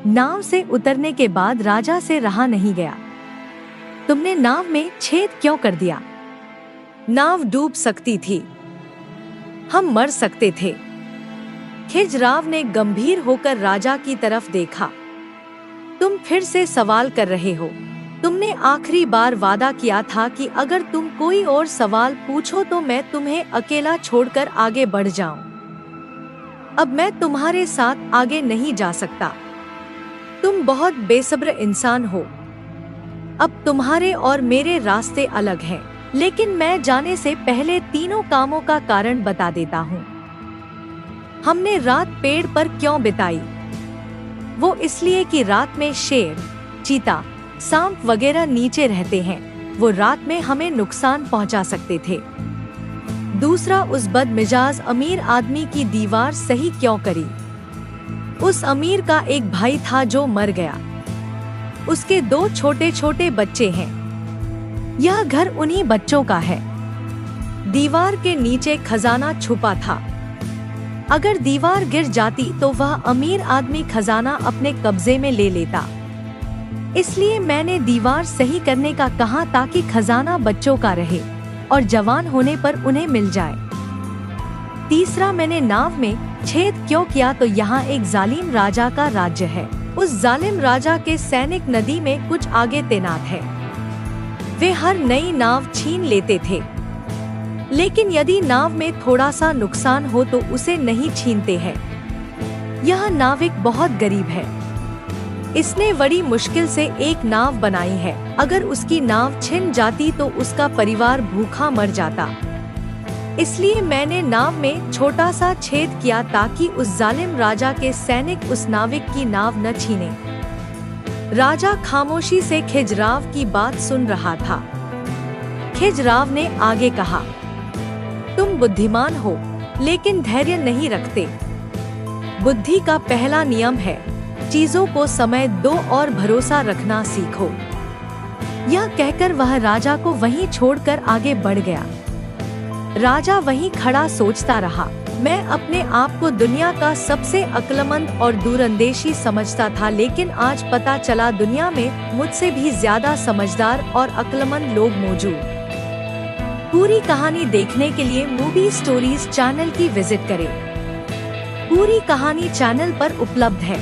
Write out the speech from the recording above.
नाव से उतरने के बाद राजा से रहा नहीं गया। तुमने नाव में छेद क्यों कर दिया? नाव डूब सकती थी, हम मर सकते थे। खिजराव ने गंभीर होकर राजा की तरफ देखा। तुम फिर से सवाल कर रहे हो। तुमने आखिरी बार वादा किया था कि अगर तुम कोई और सवाल पूछो तो मैं तुम्हें अकेला छोड़कर आगे बढ़ जाऊं। अब मैं तुम्हारे साथ आगे नहीं जा सकता। तुम बहुत बेसब्र इंसान हो। अब तुम्हारे और मेरे रास्ते अलग हैं, लेकिन मैं जाने से पहले तीनों कामों का कारण बता देता हूँ। हमने रात पेड़ पर क्यों बिताई? वो इसलिए कि रात में शेर, चीता, सांप वगैरह नीचे रहते हैं। वो रात में हमें नुकसान पहुंचा सकते थे। दूसरा, उस बदमिजाज अमीर आदमी की दीवार सही क्यों करी? उस अमीर का एक भाई था जो मर गया। उसके 2 छोटे छोटे बच्चे हैं। यह घर उन्हीं बच्चों का है। दीवार के नीचे खजाना छुपा था। अगर दीवार गिर जाती तो वह अमीर आदमी खजाना अपने कब्जे में ले लेता। इसलिए मैंने दीवार सही करने का कहा ताकि खजाना बच्चों का रहे और जवान होने पर उन्हें मिल जाए। तीसरा, मैंने नाव में छेद क्यों किया? तो यहाँ एक जालिम राजा का राज्य है। उस जालिम राजा के सैनिक नदी में कुछ आगे तैनात है। वे हर नई नाव छीन लेते थे, लेकिन यदि नाव में थोड़ा सा नुकसान हो तो उसे नहीं छीनते हैं। यह नाविक बहुत गरीब है। इसने बड़ी मुश्किल से एक नाव बनाई है। अगर उसकी नाव छिन जाती तो उसका परिवार भूखा मर जाता। इसलिए मैंने नाव में छोटा सा छेद किया ताकि उस जालिम राजा के सैनिक उस नाविक की नाव न छीने। राजा खामोशी से खिजराव की बात सुन रहा था। खिजराव ने आगे कहा, तुम बुद्धिमान हो, लेकिन धैर्य नहीं रखते। बुद्धि का पहला नियम है, चीजों को समय दो और भरोसा रखना सीखो। यह कहकर वह राजा को वहीं छोड़कर आगे बढ़ गया। राजा वहीं खड़ा सोचता रहा। मैं अपने आप को दुनिया का सबसे अक्लमंद और दूरंदेशी समझता था, लेकिन आज पता चला दुनिया में मुझसे भी ज्यादा समझदार और अक्लमंद लोग मौजूद। पूरी कहानी देखने के लिए मूवी स्टोरीज चैनल की विजिट करें। पूरी कहानी चैनल पर उपलब्ध है।